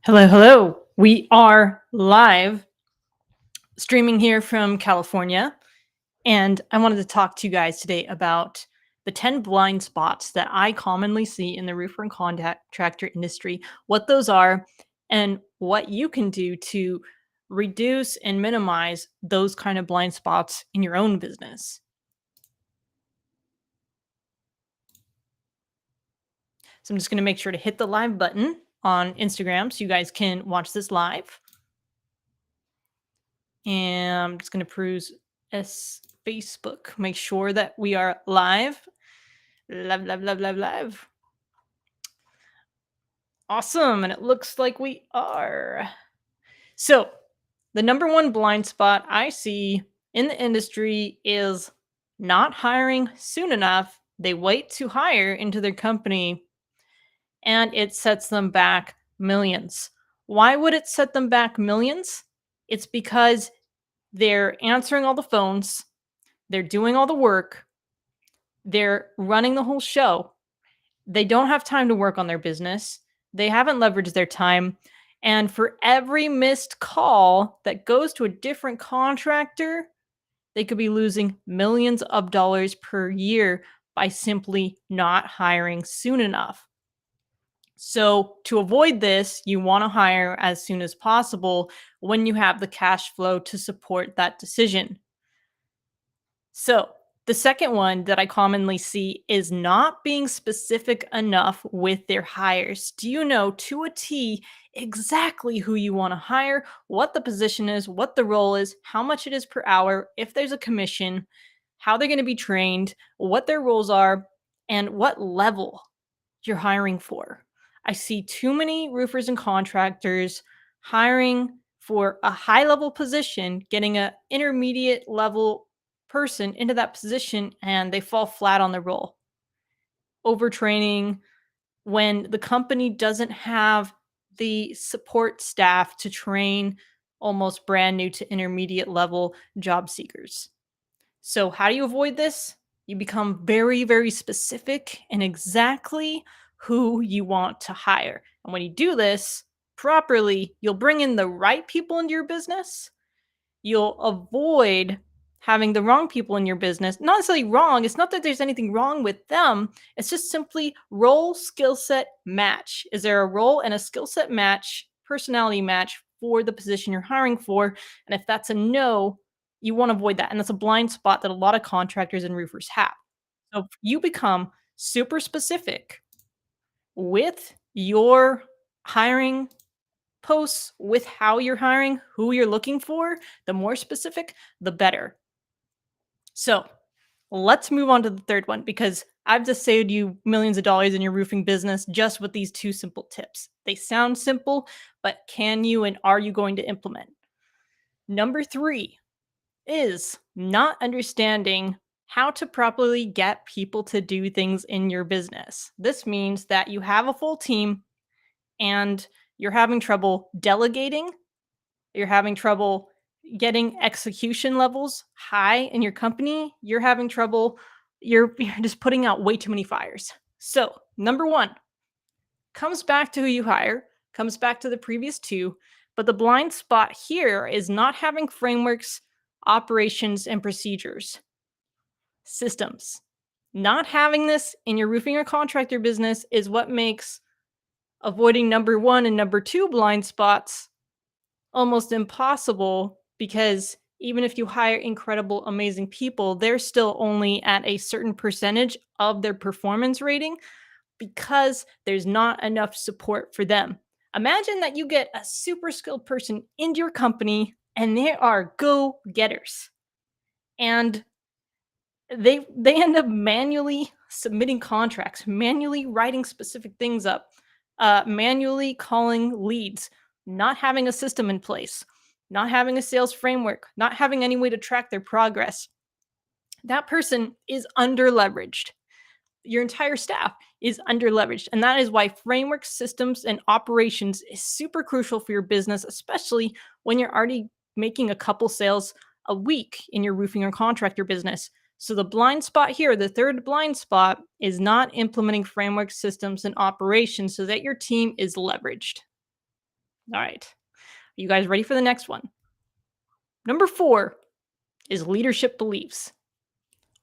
Hello, hello. We are live streaming here from California, and I wanted to talk to you guys today about the 10 blind spots that I commonly see in the roofer and contractor industry, what those are, and what you can do to reduce and minimize those kind of blind spots in your own business. So I'm just going to make sure to hit the live button on Instagram so you guys can watch this live. And I'm just going to peruse Facebook. Make sure that we are live. Live, live, live, live, live. Awesome. And it looks like we are. So, the number one blind spot I see in the industry is not hiring soon enough. They wait to hire into their company and it sets them back millions. Why would it set them back millions? It's because they're answering all the phones, they're doing all the work, they're running the whole show. They don't have time to work on their business. They haven't leveraged their time. And for every missed call that goes to a different contractor, they could be losing millions of dollars per year by simply not hiring soon enough. So, to avoid this, you want to hire as soon as possible when you have the cash flow to support that decision. So, the second one that I commonly see is not being specific enough with their hires. Do you know to a T exactly who you want to hire, what the position is, what the role is, how much it is per hour, if there's a commission, how they're going to be trained, what their roles are, and what level you're hiring for? I see too many roofers and contractors hiring for a high level position, getting a intermediate level person into that position and they fall flat on the role. Overtraining when the company doesn't have the support staff to train almost brand new to intermediate level job seekers. So, how do you avoid this? You become very, very specific and exactly who you want to hire. And when you do this properly, you'll bring in the right people into your business. You'll avoid having the wrong people in your business. Not necessarily wrong. It's not that there's anything wrong with them. It's just simply role skill set match. Is there a role and a skill set match, personality match for the position you're hiring for? And if that's a no, you want to avoid that. And that's a blind spot that a lot of contractors and roofers have. So if you become super specific with your hiring posts, with how you're hiring, who you're looking for, the more specific, the better. So let's move on to the third one because I've just saved you millions of dollars in your roofing business just with these two simple tips. They sound simple, but can you and are you going to implement? Number three is not understanding how to properly get people to do things in your business. This means that you have a full team and you're having trouble delegating, you're having trouble getting execution levels high in your company, you're having trouble, you're just putting out way too many fires. So, number 1 comes back to who you hire, comes back to the previous two, but the blind spot here is not having frameworks, operations, and procedures, systems. Not having this in your roofing or contractor business is what makes avoiding number 1 and number 2 blind spots almost impossible because even if you hire incredible, amazing people, they're still only at a certain percentage of their performance rating because there's not enough support for them. Imagine that you get a super skilled person into your company and they are go getters. And they end up manually submitting contracts, manually writing specific things up, manually calling leads, not having a system in place, not having a sales framework, not having any way to track their progress. That person is under leveraged. Your entire staff is under leveraged. And that is why framework systems and operations is super crucial for your business, especially when you're already making a couple sales a week in your roofing or contractor business. So the blind spot here, the third blind spot, is not implementing framework systems and operations so that your team is leveraged. All right. Are you guys ready for the next one? Number 4 is leadership beliefs.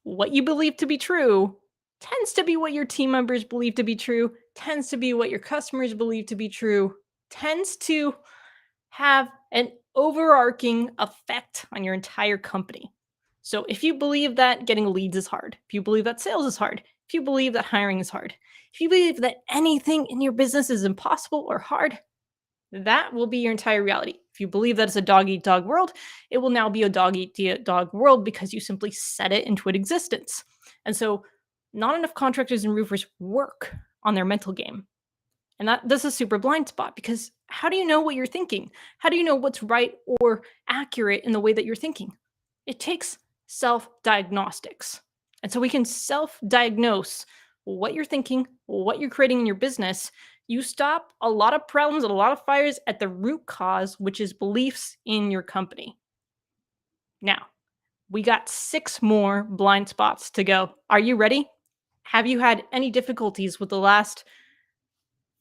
What you believe to be true tends to be what your team members believe to be true, tends to be what your customers believe to be true, tends to have an overarching effect on your entire company. So if you believe that getting leads is hard, if you believe that sales is hard, if you believe that hiring is hard, if you believe that anything in your business is impossible or hard, that will be your entire reality. If you believe that it's a dog eat dog world, it will now be a dog eat dog world because you simply set it into existence. And so, not enough contractors and roofers work on their mental game. And that's a super blind spot because how do you know what you're thinking? How do you know what's right or accurate in the way that you're thinking? It takes self diagnostics. And so we can self diagnose what you're thinking, what you're creating in your business. You stop a lot of problems and a lot of fires at the root cause, which is beliefs in your company. Now, we got 6 more blind spots to go. Are you ready? Have you had any difficulties with the last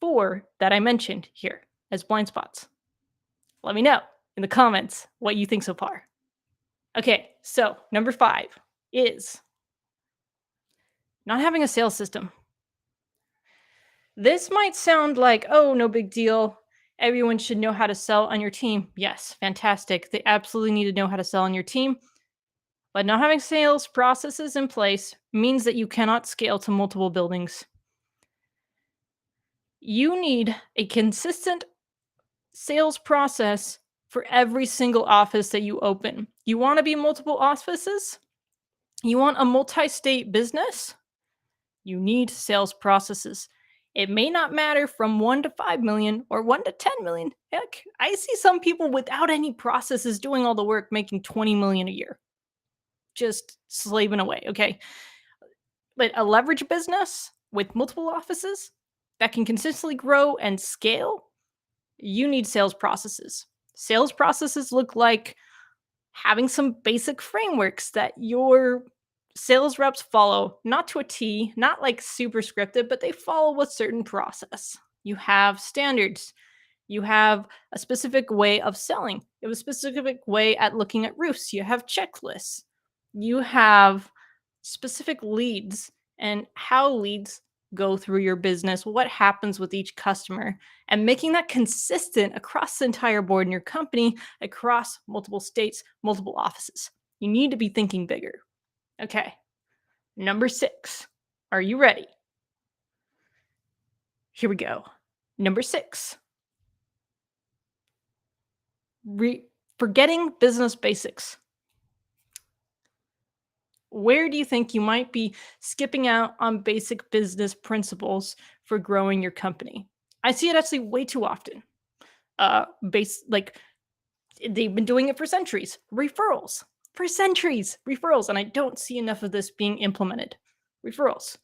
4 that I mentioned here as blind spots? Let me know in the comments what you think so far. Okay, so number 5 is not having a sales system. This might sound like, oh, no big deal. Everyone should know how to sell on your team. Yes, fantastic. They absolutely need to know how to sell on your team. But not having sales processes in place means that you cannot scale to multiple buildings. You need a consistent sales process for every single office that you open. You want to be multiple offices? You want a multi state business? You need sales processes. It may not matter from 1 to 5 million or 1 to 10 million. Heck, I see some people without any processes doing all the work making 20 million a year. Just slaving away, okay? But a leverage business with multiple offices that can consistently grow and scale, you need sales processes. Sales processes look like having some basic frameworks that your sales reps follow, not to a T, not like super scripted, but they follow a certain process. You have standards. You have a specific way of selling. You have a specific way at looking at roofs. You have checklists. You have specific leads and how leads go through your business, what happens with each customer, and making that consistent across the entire board in your company, across multiple states, multiple offices. You need to be thinking bigger. Okay, number 6. Are you ready? Here we go. Number 6. Forgetting business basics. Where do you think you might be skipping out on basic business principles for growing your company? I see it actually way too often. Like they've been doing it for centuries. Referrals for centuries. Referrals, and I don't see enough of this being implemented. Referrals,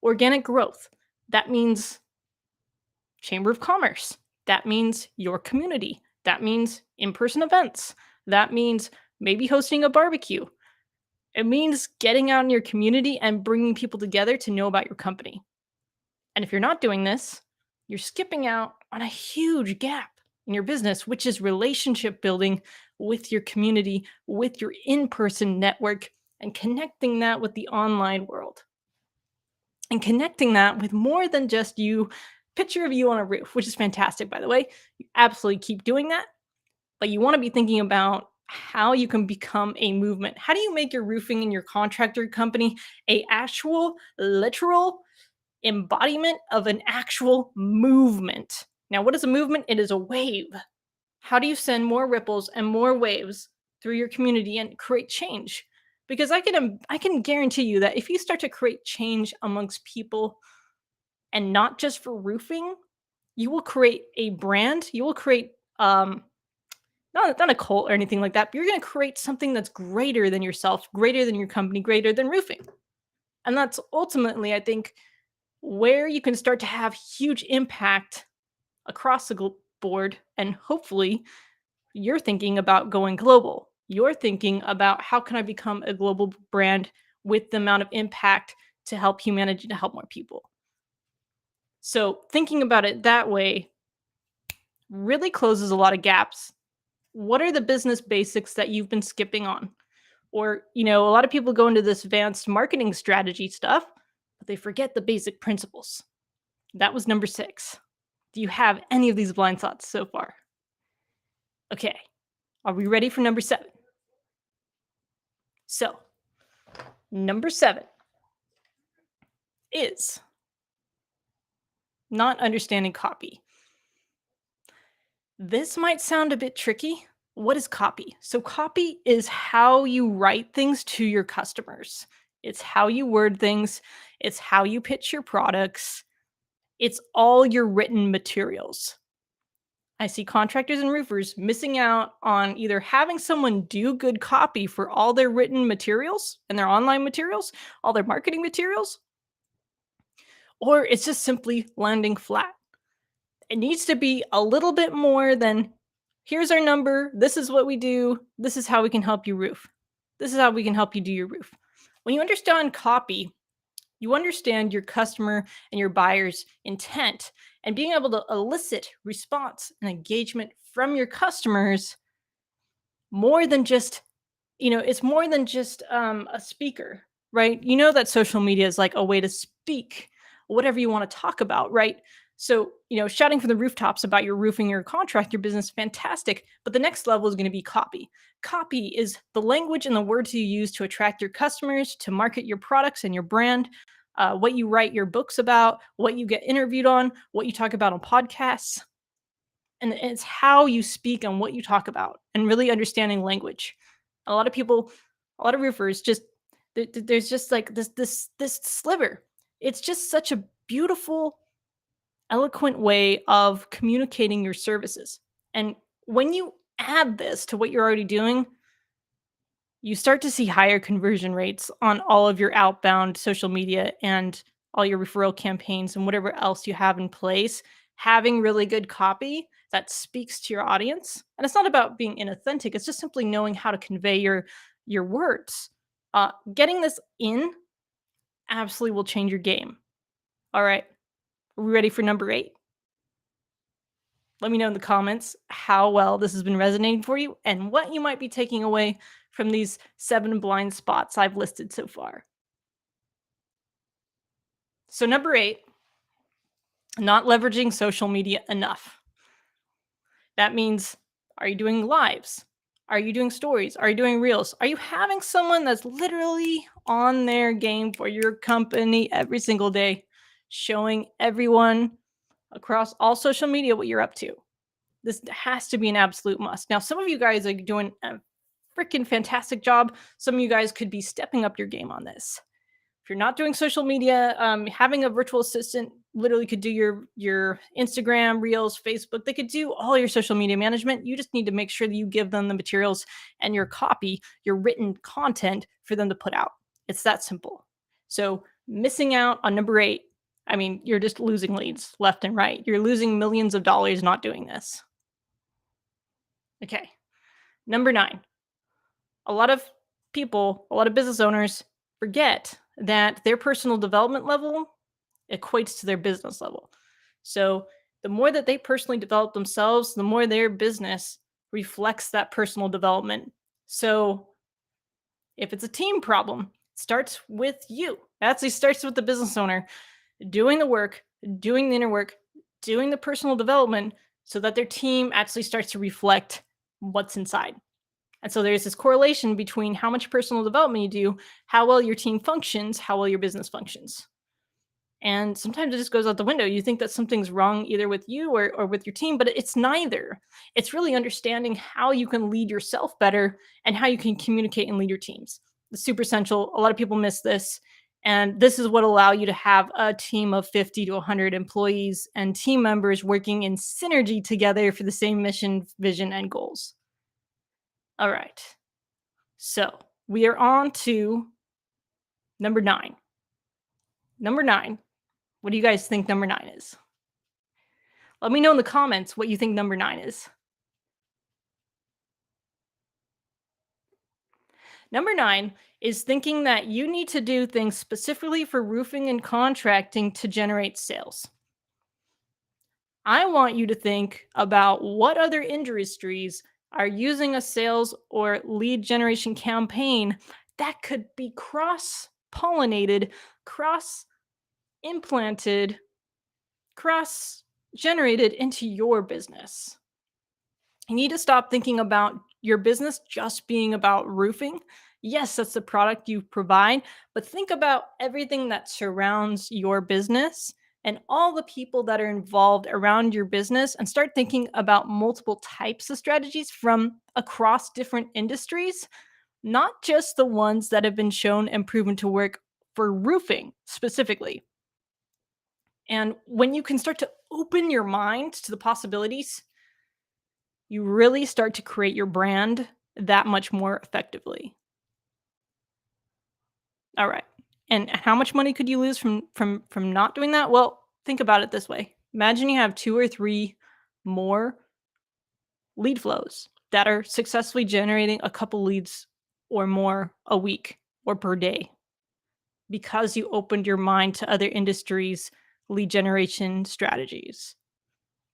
organic growth. That means Chamber of Commerce. That means your community. That means in-person events. That means maybe hosting a barbecue. It means getting out in your community and bringing people together to know about your company. And if you're not doing this, you're skipping out on a huge gap in your business, which is relationship building with your community, with your in-person network, and connecting that with the online world. And connecting that with more than just you, picture of you on a roof, which is fantastic, by the way. You absolutely keep doing that. But you want to be thinking about how you can become a movement. How do you make your roofing and your contractor company a actual literal embodiment of an actual movement? Now, what is a movement? It is a wave. How do you send more ripples and more waves through your community and create change? Because I can guarantee you that if you start to create change amongst people and not just for roofing, you will create a brand, you will create not a cult or anything like that, but you're going to create something that's greater than yourself, greater than your company, greater than roofing. And that's ultimately, I think, where you can start to have huge impact across the board. And hopefully, you're thinking about going global. You're thinking about how can I become a global brand with the amount of impact to help humanity, to help more people. So thinking about it that way really closes a lot of gaps. What are the business basics that you've been skipping on? Or, a lot of people go into this advanced marketing strategy stuff, but they forget the basic principles. That was number 6. Do you have any of these blind spots so far? Okay. Are we ready for number 7? So, number 7 is not understanding copy. This might sound a bit tricky. What is copy? So, copy is how you write things to your customers. It's how you word things. It's how you pitch your products. It's all your written materials. I see contractors and roofers missing out on either having someone do good copy for all their written materials and their online materials, all their marketing materials, or it's just simply landing flat. It needs to be a little bit more than here's our number, this is what we do, this is how we can help you roof. This is how we can help you do your roof. When you understand copy, you understand your customer and your buyer's intent, and being able to elicit response and engagement from your customers more than just, it's more than just a speaker, right? You know that social media is like a way to speak whatever you want to talk about, right? So, shouting from the rooftops about your roofing or contract, your business, fantastic. But the next level is going to be copy. Copy is the language and the words you use to attract your customers, to market your products and your brand, what you write your books about, what you get interviewed on, what you talk about on podcasts. And it's how you speak and what you talk about and really understanding language. A lot of people, a lot of roofers just, there's just like this sliver. It's just such a beautiful, eloquent way of communicating your services. And when you add this to what you're already doing, you start to see higher conversion rates on all of your outbound social media and all your referral campaigns and whatever else you have in place. Having really good copy that speaks to your audience. And it's not about being inauthentic, it's just simply knowing how to convey your words. Getting this in absolutely will change your game. All right. Are we ready for number 8? Let me know in the comments how well this has been resonating for you and what you might be taking away from these 7 blind spots I've listed so far. So, number 8, not leveraging social media enough. That means, are you doing lives? Are you doing stories? Are you doing reels? Are you having someone that's literally on their game for your company every single day, showing everyone across all social media what you're up to? This has to be an absolute must. Now, some of you guys are doing a freaking fantastic job. Some of you guys could be stepping up your game on this. If you're not doing social media, having a virtual assistant literally could do your Instagram, Reels, Facebook. They could do all your social media management. You just need to make sure that you give them the materials and your copy, your written content for them to put out. It's that simple. So missing out on number 8, I mean, you're just losing leads left and right. You're losing millions of dollars not doing this. Okay. Number 9. A lot of people, a lot of business owners forget that their personal development level equates to their business level. So the more that they personally develop themselves, the more their business reflects that personal development. So if it's a team problem, it starts with you. It actually starts with the business owner doing the work, doing the inner work, doing the personal development so that their team actually starts to reflect what's inside. And so there's this correlation between how much personal development you do, how well your team functions, how well your business functions. And sometimes it just goes out the window. You think that something's wrong either with you or with your team, but it's neither. It's really understanding how you can lead yourself better and how you can communicate and lead your teams. It's super essential. A lot of people miss this. And this is what allow you to have a team of 50 to 100 employees and team members working in synergy together for the same mission, vision, and goals. All right. So we are on to number 9. Number 9. What do you guys think number 9 is? Let me know in the comments what you think number 9 is. Number 9 is thinking that you need to do things specifically for roofing and contracting to generate sales. I want you to think about what other industries are using a sales or lead generation campaign that could be cross pollinated, cross implanted, cross generated into your business. You need to stop thinking about your business just being about roofing. Yes, that's the product you provide, but think about everything that surrounds your business and all the people that are involved around your business and start thinking about multiple types of strategies from across different industries, not just the ones that have been shown and proven to work for roofing specifically. And when you can start to open your mind to the possibilities, you really start to create your brand that much more effectively. All right. And how much money could you lose from not doing that? Well, think about it this way. Imagine you have 2 or 3 more lead flows that are successfully generating a couple leads or more a week or per day because you opened your mind to other industries' lead generation strategies.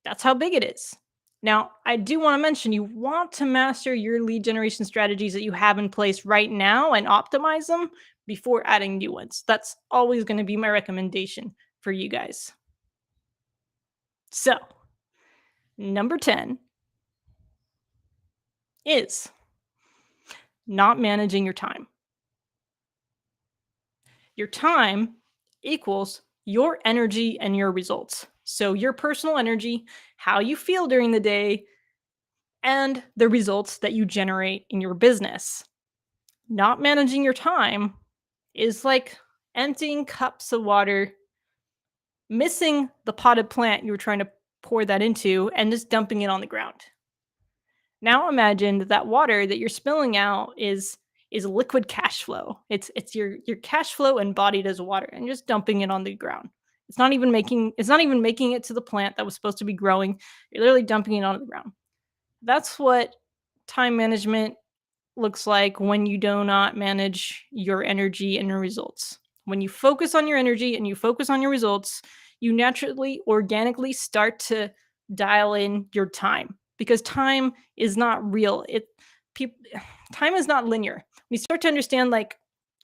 That's how big it is. Now, I do want to mention you want to master your lead generation strategies that you have in place right now and optimize them before adding new ones. That's always going to be my recommendation for you guys. So, number 10 is not managing your time. Your time equals your energy and your results. So, your personal energy, how you feel during the day, and the results that you generate in your business. Not managing your time is like emptying cups of water, missing the potted plant you were trying to pour that into, and just dumping it on the ground. Now imagine that water that you're spilling out is liquid cash flow. It's your cash flow embodied as water, and just dumping it on the ground. It's not even making it to the plant that was supposed to be growing. You're literally dumping it on the ground. That's what time management looks like when you do not manage your energy and your results. When you focus on your energy and you focus on your results, you naturally, organically start to dial in your time because time is not real. People, time is not linear. When you start to understand like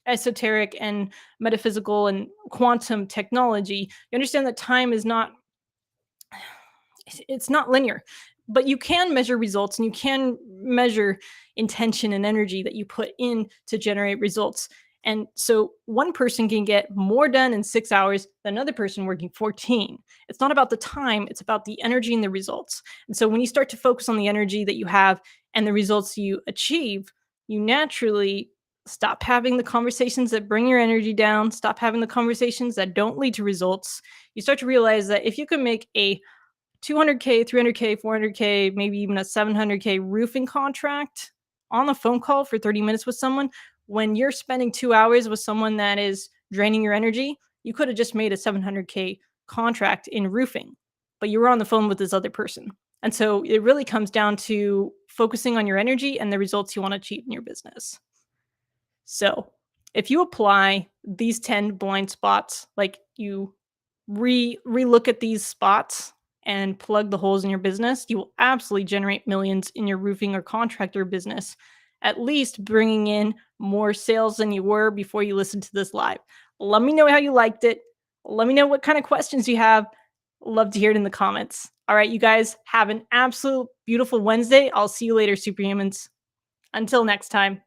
esoteric and metaphysical and quantum technology, you understand that time is not it's not linear, but you can measure results and you can measure intention and energy that you put in to generate results. And so one person can get more done in 6 hours than another person working 14. It's not about the time, it's about the energy and the results. And so when you start to focus on the energy that you have and the results you achieve, you naturally stop having the conversations that bring your energy down, stop having the conversations that don't lead to results. You start to realize that if you can make a 200K, 300K, 400K, maybe even a 700K roofing contract on the phone call for 30 minutes with someone, when you're spending 2 hours with someone that is draining your energy, you could have just made a 700K contract in roofing, but you were on the phone with this other person. And so it really comes down to focusing on your energy and the results you want to achieve in your business. So if you apply these 10 blind spots, like you re-look at these spots and plug the holes in your business, you will absolutely generate millions in your roofing or contractor business, at least bringing in more sales than you were before you listened to this live. Let me know how you liked it. Let me know what kind of questions you have. Love to hear it in the comments. All right, you guys have an absolute beautiful Wednesday. I'll see you later, superhumans. Until next time.